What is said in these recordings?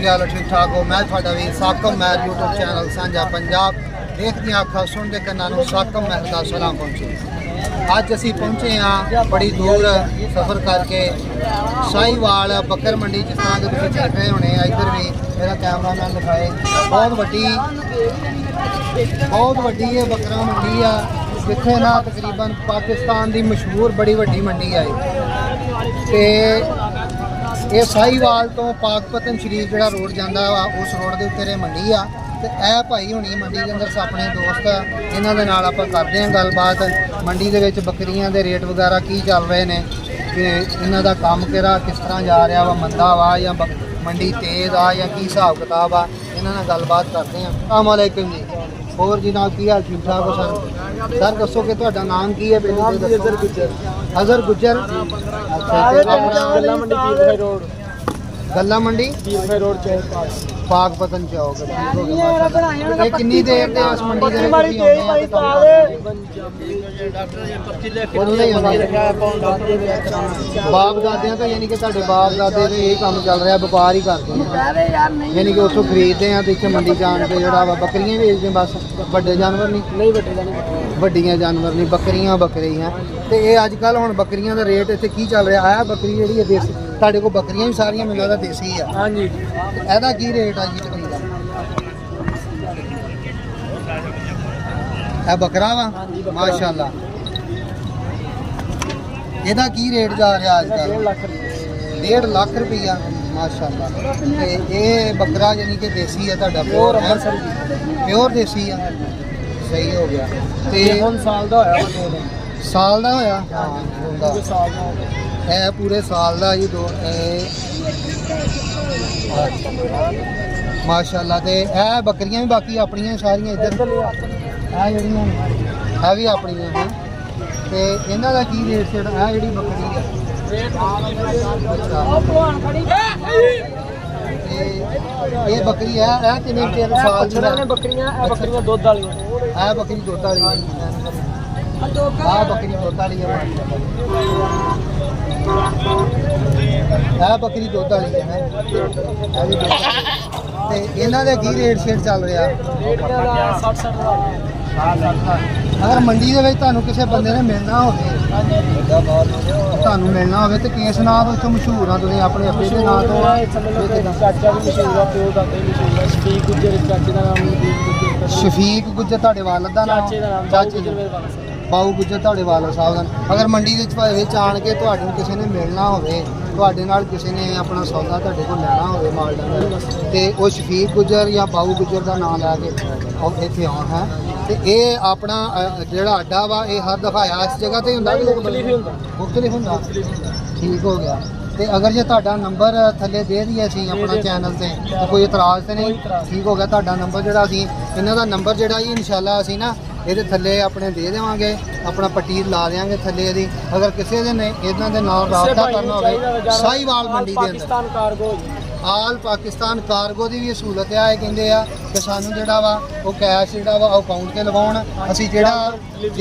ਕੀ ਹਾਲ ਠੀਕ ਠਾਕ ਹੋ। ਮੈਂ ਤੁਹਾਡਾ ਵੀਰ ਸਾਕਮ ਮਹਿਰ YouTube ਚੈਨਲ ਸਾਂਝਾ ਪੰਜਾਬ ਦੇਖਦੀਆਂ ਅੱਖਾਂ ਸੁਣਦੇ ਕੰਨਾਂ ਨੂੰ ਸਾਕਮ ਮਹਿਰ ਦਾ ਸਲਾਮ ਪਹੁੰਚੇ। ਅੱਜ ਅਸੀਂ ਪਹੁੰਚੇ ਹਾਂ ਬੜੀ ਦੂਰ ਸਫ਼ਰ ਕਰਕੇ ਸਾਹੀਵਾਲ ਬੱਕਰ ਮੰਡੀ, ਜਿਸ ਤਰ੍ਹਾਂ ਕਿ ਤੁਸੀਂ ਦੇਖ ਰਹੇ ਹੋਣੇ। ਇੱਧਰ ਵੀ ਮੇਰਾ ਕੈਮਰਾਮੈਨ ਦਿਖਾਏ, ਬਹੁਤ ਵੱਡੀ ਇਹ ਬੱਕਰਾ ਮੰਡੀ ਆ, ਜਿੱਥੇ ਨਾ ਤਕਰੀਬਨ ਪਾਕਿਸਤਾਨ ਦੀ ਮਸ਼ਹੂਰ ਬੜੀ ਵੱਡੀ ਮੰਡੀ ਆ ਤੇ ਇਹ ਸਾਹੀਵਾਲ ਤੋਂ ਪਾਕਪਤਨ ਸ਼ਰੀਫ ਜਿਹੜਾ ਰੋਡ ਜਾਂਦਾ ਵਾ, ਉਸ ਰੋਡ ਦੇ ਉੱਤੇ ਇਹ ਮੰਡੀ ਆ। ਤੇ ਇਹ ਭਾਈ ਹੁਣੀ ਮੰਡੀ ਦੇ ਅੰਦਰ ਆਪਣੇ ਦੋਸਤ, ਇਹਨਾਂ ਦੇ ਨਾਲ ਆਪਾਂ ਕਰਦੇ ਹਾਂ ਗੱਲਬਾਤ। ਮੰਡੀ ਦੇ ਵਿੱਚ ਬੱਕਰੀਆਂ ਦੇ ਰੇਟ ਵਗੈਰਾ ਕੀ ਚੱਲ ਰਹੇ ਨੇ, ਤੇ ਇਹਨਾਂ ਦਾ ਕੰਮ ਕਿਹੜਾ ਕਿਸ ਤਰ੍ਹਾਂ ਜਾ ਰਿਹਾ ਵਾ, ਮੰਦਾ ਵਾ ਜਾਂ ਮੰਡੀ ਤੇਜ਼ ਆ ਜਾਂ ਕੀ ਹਿਸਾਬ ਕਿਤਾਬ ਆ, ਇਹਨਾਂ ਨਾਲ ਗੱਲਬਾਤ ਕਰਦੇ ਹਾਂ। अस्सलाम वालेकुम जी। ਹੋਰ ਜਨਾਬ ਕੀ ਹਾਲ ਠੀਕ ਠਾਕ ਹੋ ਸਰ? ਸਰ ਦੱਸੋ ਕਿ ਤੁਹਾਡਾ ਨਾਮ ਕੀ ਹੈ? ਅਜ਼ਰ ਗੁੱਜਰ। ਅੱਛਾ, ਗੱਲਾ ਮੰਡੀ ਪੀਰ ਰੋਡ, ਗੱਲਾ ਮੰਡੀ ਪੀਰ ਰੋਡ ਪਾਕਪਤਨ ਚੌਕ। ਇਹ ਕਿੰਨੀ ਦੇਰ ਦੇ ਇਸ ਮੰਡੀ ਦੇ ਵਿੱਚ ਆਉਂਦੇ ਬਾਪ ਦਾਦਿਆਂ ਤੋਂ, ਯਾਨੀ ਕਿ ਤੁਹਾਡੇ ਬਾਪ ਦਾਦੇ ਦੇ ਇਹ ਕੰਮ ਚੱਲ ਰਿਹਾ, ਵਪਾਰ ਹੀ ਕਰਦੇ ਆ, ਯਾਨੀ ਕਿ ਉੱਥੋਂ ਖਰੀਦਦੇ ਆ ਤੇ ਇੱਥੇ ਮੰਡੀ ਜਾਣ ਕੇ ਜਿਹੜਾ ਵਾ ਬੱਕਰੀਆਂ ਵੇਚਦੇ ਬਸ। ਵੱਡੇ ਜਾਨਵਰ ਨਹੀਂ, ਵੱਡੀਆਂ ਜਾਨਵਰ ਨਹੀਂ, ਬੱਕਰੀਆਂ। ਤੇ ਇਹ ਅੱਜ ਕੱਲ੍ਹ ਹੁਣ ਬੱਕਰੀਆਂ ਦਾ ਰੇਟ ਇੱਥੇ ਕੀ ਚੱਲ ਰਿਹਾ ਆ? ਬੱਕਰੀ ਜਿਹੜੀ ਹੈ ਦੇਸੀ, ਤੁਹਾਡੇ ਕੋਲ ਬੱਕਰੀਆਂ ਵੀ ਸਾਰੀਆਂ ਮੈਨੂੰ ਲੱਗਦਾ ਦੇਸੀ ਆ। ਹਾਂਜੀ। ਇਹਦਾ ਕੀ ਰੇਟ ਆ ਜੀ ਤਕਰੀਬਨ? ਇਹ ਬੱਕਰਾ ਵਾ ਮਾਸ਼ਾਅੱਲਾ, ਇਹਦਾ ਕੀ ਰੇਟ ਜਾ ਰਿਹਾ ਅੱਜ ਕੱਲ੍ਹ? 1.5 ਲੱਖ ਰੁਪਈਆ ਮਾਸ਼ਾਅੱਲਾ। ਤੇ ਇਹ ਬੱਕਰਾ ਯਾਨੀ ਕਿ ਦੇਸੀ ਆ ਤੁਹਾਡਾ, ਪਿਓਰ ਦੇਸੀ ਆ। ਸਹੀ ਹੋ ਗਿਆ। ਤੇ ਹੁਣ ਸਾਲ ਦਾ ਹੋਇਆ, ਸਾਲ ਦਾ ਹੋਇਆ? ਇਹ ਪੂਰੇ ਸਾਲ ਦਾ ਜੀ ਮਾਸ਼ਾਅੱਲਾ। ਤੇ ਇਹ ਬੱਕਰੀਆਂ ਵੀ ਬਾਕੀ ਆਪਣੀਆਂ ਸਾਰੀਆਂ ਇੱਧਰ ਇਹ ਜਿਹੜੀਆਂ ਇਹ ਵੀ ਆਪਣੀਆਂ ਹਨ। ਤੇ ਇਹਨਾਂ ਦਾ ਕੀ ਰੇਟ ਛੇੜ? ਇਹ ਜਿਹੜੀ ਬੱਕਰੀ ਹੈ ਇਹ ਬੱਕਰੀ ਹੈ, ਇਹ ਕਿੰਨੇ ਚਿਰ ਸਾਲ ਦੀ? ਬੱਕਰੀਆਂ ਦੁੱਧ ਵਾਲੀਆਂ। ਇਹ ਬੱਕਰੀ ਦੁੱਧ ਵਾਲੀ ਹੈ, ਆਹ ਬੱਕਰੀ ਦੁੱਧ ਵਾਲੀ ਹੈ, ਇਹ ਬੱਕਰੀ ਦੁੱਧ ਵਾਲੀ ਹੈ। ਤੇ ਇਹਨਾਂ ਦਾ ਕੀ ਰੇਟ ਸ਼ੇਟ ਚੱਲ ਰਿਹਾ? 60-60। ਅਗਰ ਮੰਡੀ ਦੇ ਵਿੱਚ ਤੁਹਾਨੂੰ ਕਿਸੇ ਬੰਦੇ ਨੇ ਮਿਲਣਾ ਹੋਵੇ, ਤੇ ਕਿਸ ਨਾਂ ਤੋਂ ਇੱਥੋਂ ਮਸ਼ਹੂਰ ਆ ਤੁਸੀਂ? ਆਪਣੇ ਅੱਬੇ ਦੇ ਨਾਂ ਤੋਂ? ਚਾਚਾ ਵੀ ਮਸ਼ਹੂਰ ਆ, ਪਿਓ ਦਾਦਾ ਵੀ ਮਸ਼ਹੂਰ ਆ। ਸ਼ਫੀਕ ਗੁੱਜਰ, ਚਾਚੇ ਦਾ ਨਾਮ ਸ਼ਫੀਕ ਗੁੱਜਰ ਤੁਹਾਡੇ ਵਾਲਦ ਦਾ ਨਾਮ? ਚਾਚੇ ਦਾ ਬਾਊ ਗੁੱਜਰ ਤੁਹਾਡੇ ਵਾਲਦ ਸਾਹਿਬ ਦਾ। ਅਗਰ ਮੰਡੀ ਦੇ ਵਿੱਚ ਆਣ ਕੇ ਤੁਹਾਨੂੰ ਕਿਸੇ ਨੇ ਮਿਲਣਾ ਹੋਵੇ, ਤੁਹਾਡੇ ਨਾਲ ਕਿਸੇ ਨੇ ਆਪਣਾ ਸੌਦਾ ਤੁਹਾਡੇ ਕੋਲ ਲੈਣਾ ਹੋਵੇ ਮਾਲ ਦਾ, ਤੇ ਉਹ ਸ਼ਫੀਕ ਗੁੱਜਰ ਜਾਂ ਬਾਊ ਗੁੱਜਰ ਦਾ ਨਾਮ ਲੈ ਕੇ ਇੱਥੇ ਆਉਣ ਹੈ। ਤੇ ਇਹ ਆਪਣਾ ਜਿਹੜਾ ਅੱਡਾ ਵਾ, ਇਹ ਹਰ ਦਫਾ ਇਸ ਜਗ੍ਹਾ ਤੇ ਹੁੰਦਾ ਕਿ ਮੁਖਤਲਿਫ ਹੁੰਦਾ? ਠੀਕ ਹੋ ਗਿਆ। ਤੇ ਅਗਰ ਜੇ ਤੁਹਾਡਾ ਨੰਬਰ ਥੱਲੇ ਦੇ ਦਈਏ ਅਸੀਂ ਆਪਣਾ ਚੈਨਲ ਤੇ, ਤਾਂ ਕੋਈ ਇਤਰਾਜ਼ ਤੇ ਨਹੀਂ? ਠੀਕ ਹੋ ਗਿਆ। ਤੁਹਾਡਾ ਨੰਬਰ ਜਿਹੜਾ ਅਸੀਂ, ਇਹਨਾਂ ਦਾ ਨੰਬਰ ਜਿਹੜਾ ਜੀ ਇਨਸ਼ਾਅੱਲਾ ਅਸੀਂ ਨਾ ਇਹਦੇ ਥੱਲੇ ਆਪਣੇ ਦੇ ਦੇਵਾਂਗੇ, ਆਪਣਾ ਪੱਟੀ ਲਾ ਦੇਵਾਂਗੇ ਥੱਲੇ ਇਹਦੀ। ਅਗਰ ਕਿਸੇ ਦੇ ਨੇ ਇਹਨਾਂ ਦੇ ਨਾਲ ਰਾਬਤਾ ਕਰਨਾ ਹੋਵੇ ਸਾਹੀਵਾਲ ਮੰਡੀ ਦੇ ਅੰਦਰ, ਆਲ ਪਾਕਿਸਤਾਨ ਕਾਰਗੋ ਦੀ ਵੀ ਸਹੂਲਤ ਆ। ਇਹ ਕਹਿੰਦੇ ਆ ਕਿ ਸਾਨੂੰ ਜਿਹੜਾ ਵਾ ਉਹ ਕੈਸ਼ ਜਿਹੜਾ ਵਾ ਅਕਾਊਂਟ 'ਤੇ ਲਗਾਉਣ, ਅਸੀਂ ਜਿਹੜਾ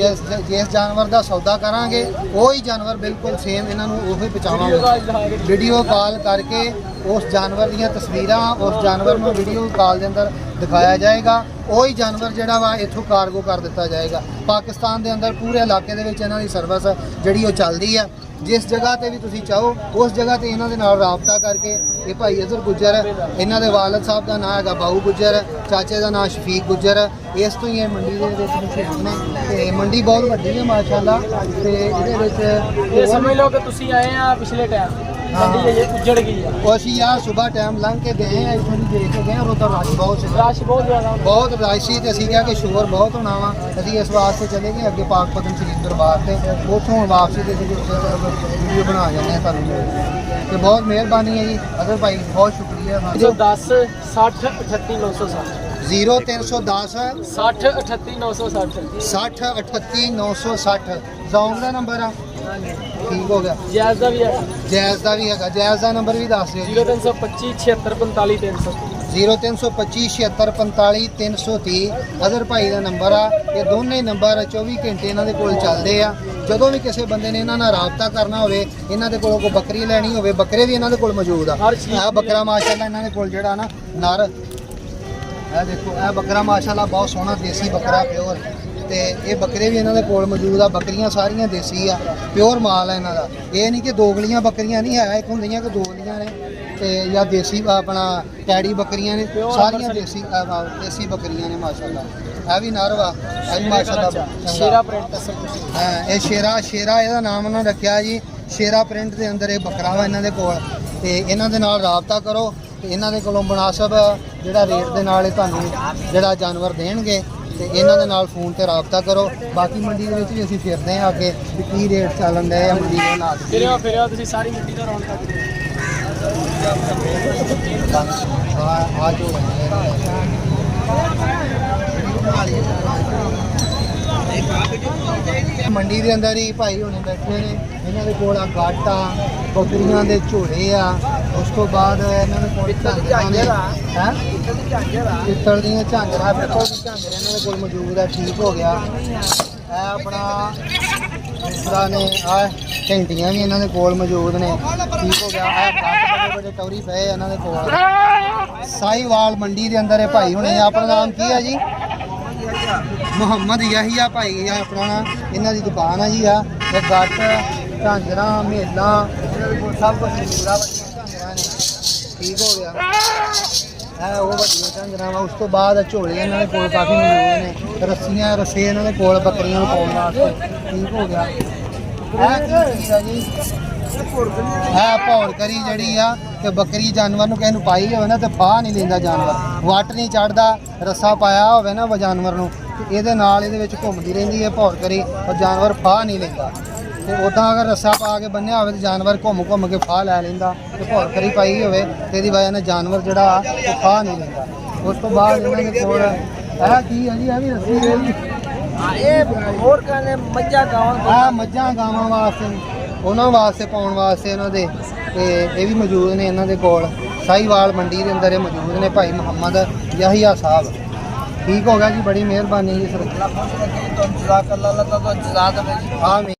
ਜਿਸ ਜਾਨਵਰ ਦਾ ਸੌਦਾ ਕਰਾਂਗੇ ਉਹੀ ਜਾਨਵਰ ਬਿਲਕੁਲ ਸੇਮ ਇਹਨਾਂ ਨੂੰ ਉਹੀ ਪਹੁੰਚਾਵਾਂਗੇ। ਵੀਡੀਓ ਕਾਲ ਕਰਕੇ ਉਸ ਜਾਨਵਰ ਦੀਆਂ ਤਸਵੀਰਾਂ ਉਸ ਜਾਨਵਰ ਨੂੰ ਵੀਡੀਓ ਕਾਲ ਦੇ ਅੰਦਰ ਦਿਖਾਇਆ ਜਾਏਗਾ, ਉਹੀ ਜਾਨਵਰ ਜਿਹੜਾ ਵਾ ਇੱਥੋਂ ਕਾਰਗੋ ਕਰ ਦਿੱਤਾ ਜਾਏਗਾ। ਪਾਕਿਸਤਾਨ ਦੇ ਅੰਦਰ ਪੂਰੇ ਇਲਾਕੇ ਦੇ ਵਿੱਚ ਇਹਨਾਂ ਦੀ ਸਰਵਿਸ ਜਿਹੜੀ ਉਹ ਚੱਲਦੀ ਆ। ਜਿਸ ਜਗ੍ਹਾ ਤੇ ਵੀ ਤੁਸੀਂ ਚਾਹੋ ਉਸ ਜਗ੍ਹਾ ਤੇ ਇਹਨਾਂ ਦੇ ਨਾਲ ਰਾਬਤਾ ਕਰਕੇ। ਇਹ ਭਾਈ ਅਜ਼ਰ ਗੁੱਜਰ, ਇਹਨਾਂ ਦੇ ਵਾਲਦ ਸਾਹਿਬ ਦਾ ਨਾਮ ਹੈਗਾ ਬਾਊ ਗੁੱਜਰ, ਚਾਚੇ ਦਾ ਨਾਮ ਸ਼ਫੀਕ ਗੁੱਜਰ। ਇਸ ਤੋਂ ਹੀ ਇਹ ਮੰਡੀ ਦੇ ਵਿੱਚ ਮਸ਼ਹੂਰ ਨੇ। ਤੇ ਮੰਡੀ ਬਹੁਤ ਵੱਡੀ ਹੈ ਮਾਸ਼ਾਅੱਲਾ। ਤੇ ਇਹਦੇ ਵਿੱਚ ਇਹ ਸਮਝ ਲਓ ਕਿ ਤੁਸੀਂ ਆਏ ਆ ਪਿਛਲੇ ਟਾਈਮ, ਮੰਡੀ ਇਹ ਉੱਜੜ ਗਈ ਆ। ਉਹ ਅਸੀਂ ਯਾਰ ਸੁਬਾਹ ਟਾਈਮ ਲੰਘ ਕੇ ਗਏ ਆ, ਇੱਥੋਂ ਦੀ ਦੇਖ ਕੇ ਗਏ, ਉਹ ਤਾਂ ਰਸ਼ ਬਹੁਤ ਜ਼ਿਆਦਾ, ਬਹੁਤ ਰਸ਼ ਸੀ। ਤੇ ਅਸੀਂ ਕਿਹਾ ਕਿ ਸ਼ੋਰ ਬਹੁਤ ਹੋਣਾ ਵਾ, ਅਸੀਂ ਇਸ ਵਾਸਤੇ ਚਲੇ ਗਏ ਅੱਗੇ ਪਾਕਪਤਨ ਸ਼ਰੀਫ ਦਰਬਾਰ ਤੇ। ਉੱਥੋਂ ਵਾਪਸੀ ਦੇ ਵੀਡੀਓ ਬਣਾ ਜਾਂਦੇ ਆ ਤੁਹਾਨੂੰ। ਤੇ ਬਹੁਤ ਮਿਹਰਬਾਨੀ ਹੈ ਜੀ ਅਜ਼ਰ ਭਾਈ, ਬਹੁਤ ਸ਼ੁਕਰੀਆ। 10 60 38 960 0310 60 38 960 60 38 960 ਜ਼ੌਨ ਦਾ ਨੰਬਰ ਆ। ਠੀਕ ਹੋ ਗਿਆ। ਜੈਜ਼ ਦਾ ਵੀ ਹੈ, ਜੈਜ਼ ਦਾ ਵੀ ਹੈਗਾ। ਜੈਜ਼ ਦਾ ਨੰਬਰ ਵੀ ਦੱਸ ਦਿਓ ਜੀ। 0325 76 45 330 0325 76 45 330 ਅਜ਼ਰ ਭਾਈ ਦਾ ਨੰਬਰ ਆ। ਇਹ ਦੋਨੇ ਨੰਬਰ 24 ਘੰਟੇ ਇਹਨਾਂ ਦੇ ਕੋਲ ਚੱਲਦੇ ਆ। ਜਦੋਂ ਵੀ ਕਿਸੇ ਬੰਦੇ ਨੇ ਇਹਨਾਂ ਨਾਲ ਰਾਬਤਾ ਕਰਨਾ ਹੋਵੇ, ਇਹਨਾਂ ਦੇ ਕੋਲੋਂ ਕੋਈ ਬੱਕਰੀ ਲੈਣੀ ਹੋਵੇ, ਬੱਕਰੇ ਵੀ ਇਹਨਾਂ ਦੇ ਕੋਲ ਮੌਜੂਦ ਆ। ਇਹ ਬੱਕਰਾ ਮਾਸ਼ਾਅੱਲਾ ਇਹਨਾਂ ਦੇ ਕੋਲ ਜਿਹੜਾ ਨਾ ਨਰ, ਇਹ ਦੇਖੋ ਇਹ ਬੱਕਰਾ ਮਾਸ਼ਾਅੱਲਾ ਬਹੁਤ ਸੋਹਣਾ ਦੇਸੀ ਬੱਕਰਾ ਪਿਓਰ, ਤੇ ਇਹ ਬੱਕਰੇ ਵੀ ਇਹਨਾਂ ਦੇ ਕੋਲ ਮੌਜੂਦ ਆ। ਬੱਕਰੀਆਂ ਸਾਰੀਆਂ ਦੇਸੀ ਆ, ਪਿਓਰ ਮਾਲ ਆ ਇਹਨਾਂ ਦਾ। ਇਹ ਨਹੀਂ ਕਿ ਦੋਗਲੀਆਂ ਬੱਕਰੀਆਂ ਨਹੀਂ ਹੈ, ਇੱਕ ਹੁੰਦੀਆਂ ਕਿ ਦੋਗਲੀਆਂ ਨੇ ਤੇ ਜਾਂ ਦੇਸੀ ਆਪਣਾ ਟੈਡੀ ਬੱਕਰੀਆਂ ਨੇ, ਸਾਰੀਆਂ ਦੇਸੀ ਦੇਸੀ ਬੱਕਰੀਆਂ ਨੇ ਮਾਸ਼ਾਅੱਲਾ। ਇਹ ਵੀ ਨਰ ਵਾ, ਇਹ ਵੀ ਮਾਸ਼ਾਅੱਲਾ ਸ਼ੇਰਾ ਪ੍ਰਿੰਟ ਸਭ ਕੁਝ। ਹਾਂ, ਇਹ ਸ਼ੇਰਾ ਇਹਦਾ ਨਾਮ ਉਹਨਾਂ ਰੱਖਿਆ ਜੀ। ਸ਼ੇਰਾ ਪ੍ਰਿੰਟ ਦੇ ਅੰਦਰ ਇਹ ਬੱਕਰਾ ਵਾ ਇਹਨਾਂ ਦੇ ਕੋਲ, ਤੇ ਇਹਨਾਂ ਦੇ ਨਾਲ ਰਾਬਤਾ ਕਰੋ ਤੇ ਇਹਨਾਂ ਦੇ ਕੋਲੋਂ ਮੁਨਾਸਬ ਜਿਹੜਾ ਰੇਟ ਦੇ ਨਾਲ ਇਹ ਤੁਹਾਨੂੰ ਜਿਹੜਾ ਜਾਨਵਰ ਦੇਣਗੇ, ਤੇ ਇਹਨਾਂ ਦੇ ਨਾਲ ਫੋਨ ਤੇ ਰਾਬਤਾ ਕਰੋ। ਬਾਕੀ ਮੰਡੀ ਦੇ ਵਿੱਚ ਵੀ ਅਸੀਂ ਫਿਰਦੇ ਹਾਂ ਅੱਗੇ ਵੀ ਕੀ ਰੇਟ ਚੱਲਣ ਡਿਆ ਮੰਡੀ ਦੇ ਨਾਲ। ਫਿਰਿਆ ਤੁਸੀਂ ਸਾਰੀ ਮੰਡੀ ਦਾ ਰੌਣਕ ਕਰਦੇ ਆ ਜੋ ਮੰਡੀ ਦੇ ਅੰਦਰ ਹੀ ਭਾਈ ਹੁਣੇ ਬੈਠੇ ਨੇ, ਇਹਨਾਂ ਦੇ ਕੋਲ ਆ ਗਾਟਾ, ਬੱਕਰੀਆਂ ਦੇ ਝੋਲੇ ਆ, ਉਸ ਤੋਂ ਬਾਅਦ ਇਹਨਾਂ ਦੇ ਕੋਲ ਝਾਂਜਰਾਂ ਨੇ, ਹੈ ਪਿੱਤਲ ਦੀਆਂ ਝਾਂਜਰਾਂ, ਪਿੱਤਲ ਦੀ ਝਾਂਜਰ ਇਹਨਾਂ ਦੇ ਕੋਲ ਮੌਜੂਦ ਆ। ਠੀਕ ਹੋ ਗਿਆ। ਇਹ ਆਪਣਾ ਦੂਸਰਾ ਨੇ ਆ ਘੰਟੀਆਂ ਵੀ ਇਹਨਾਂ ਦੇ ਕੋਲ ਮੌਜੂਦ ਨੇ। ਠੀਕ ਹੋ ਗਿਆ। ਇਹ ਬੜੇ ਬੜੇ ਟੌਰੀ ਪਏ ਇਹਨਾਂ ਦੇ ਕੋਲ। ਸਾਹੀਵਾਲ ਮੰਡੀ ਦੇ ਅੰਦਰ ਇਹ ਭਾਈ ਹੁਣੇ। ਆਪਣਾ ਨਾਮ ਕੀ ਹੈ ਜੀ? ਮੁਹੰਮਦ ਯਹੀਆ ਭਾਈ ਆ ਆਪਣਾ ਨਾਂ। ਇਹਨਾਂ ਦੀ ਦੁਕਾਨ ਆ ਜੀ। ਆ ਇਹ ਗੱਟ, ਝਾਂਜਰਾਂ, ਮੇਲਾਂ, ਸਭ ਕੁਝ ਮੌਜੂਦ ਆ। ਵੱਡੀਆਂ ਝਾਂਜਰਾਂ ਨੇ। ਠੀਕ ਹੋ ਗਿਆ। ਇਹ ਉਹ ਵੱਡੀਆਂ ਝਾਂਜਰਾਂ ਵਾ। ਉਸ ਤੋਂ ਬਾਅਦ ਝੋਲੇ ਇਹਨਾਂ ਦੇ ਕੋਲ ਕਾਫੀ ਮੌਜੂਦ ਨੇ। ਰੱਸੀਆਂ ਰੱਸੇ ਇਹਨਾਂ ਦੇ ਕੋਲ ਬੱਕਰੀਆਂ ਨੂੰ ਪਾਉਣ ਵਾਸਤੇ। ਠੀਕ ਹੋ ਗਿਆ। ਇਹ ਕੀ ਚੀਜ਼ ਆ ਜੀ? ਇਹ ਭੌਰ ਕਰੀ ਜਿਹੜੀ ਆ ਕਿ ਬੱਕਰੀ ਜਾਨਵਰ ਨੂੰ ਕਿਸੇ ਨੂੰ ਪਾਈ ਹੋਵੇ ਨਾ ਤੇ ਫਾਹ ਨਹੀਂ ਲੈਂਦਾ ਜਾਨਵਰ, ਵੱਟ ਨਹੀਂ ਚੜਦਾ। ਰੱਸਾ ਪਾਇਆ ਹੋਵੇ ਨਾ ਜਾਨਵਰ ਨੂੰ ਤੇ ਇਹਦੇ ਨਾਲ ਇਹਦੇ ਵਿੱਚ ਘੁੰਮਦੀ ਰਹਿੰਦੀ ਹੈ ਭੌਰ ਕਰੀ, ਔਰ ਜਾਨਵਰ ਫਾਹ ਨਹੀਂ ਲੈਂਦਾ। ਤੇ ਉੱਦਾਂ ਅਗਰ ਰੱਸਾ ਪਾ ਕੇ ਬੰਨਿਆ ਹੋਵੇ ਤੇ ਜਾਨਵਰ ਘੁੰਮ ਘੁੰਮ ਕੇ ਫਾਹ ਲੈ ਲੈਂਦਾ, ਤੇ ਭੌਰ ਕਰੀ ਪਾਈ ਹੋਵੇ ਤੇ ਇਹਦੀ ਵਜ੍ਹਾ ਨਾਲ ਜਾਨਵਰ ਜਿਹੜਾ ਉਹ ਫਾਹ ਨਹੀਂ ਲੈਂਦਾ। ਉਸ ਤੋਂ ਬਾਅਦ ਇਹਨਾਂ ਦੇ ਕੋਲ ਇਹ ਕੀ ਹੈ ਜੀ? ਇਹ ਵੀ ਰੱਸੀ ਹੈ ਜੀ। ਹੋਰ ਕਹਿੰਦੇ ਮੱਝਾਂ ਗਾਵਾਂ ਵਾਸਤੇ, ਉਹਨਾਂ ਵਾਸਤੇ ਪਾਉਣ ਵਾਸਤੇ ਇਹਨਾਂ ਦੇ, ਤੇ ਇਹ ਵੀ ਮੌਜੂਦ ਨੇ ਇਹਨਾਂ ਦੇ ਕੋਲ। ਸਾਹੀਵਾਲ ਮੰਡੀ ਦੇ ਅੰਦਰ ਇਹ ਮੌਜੂਦ ਨੇ ਭਾਈ ਮੁਹੰਮਦ ਯਹੀਆ ਸਾਹਿਬ। ਠੀਕ ਹੋ ਗਿਆ ਜੀ, ਬੜੀ ਮਿਹਰਬਾਨੀ ਜੀ ਸਰ। ਆਮੀਨ।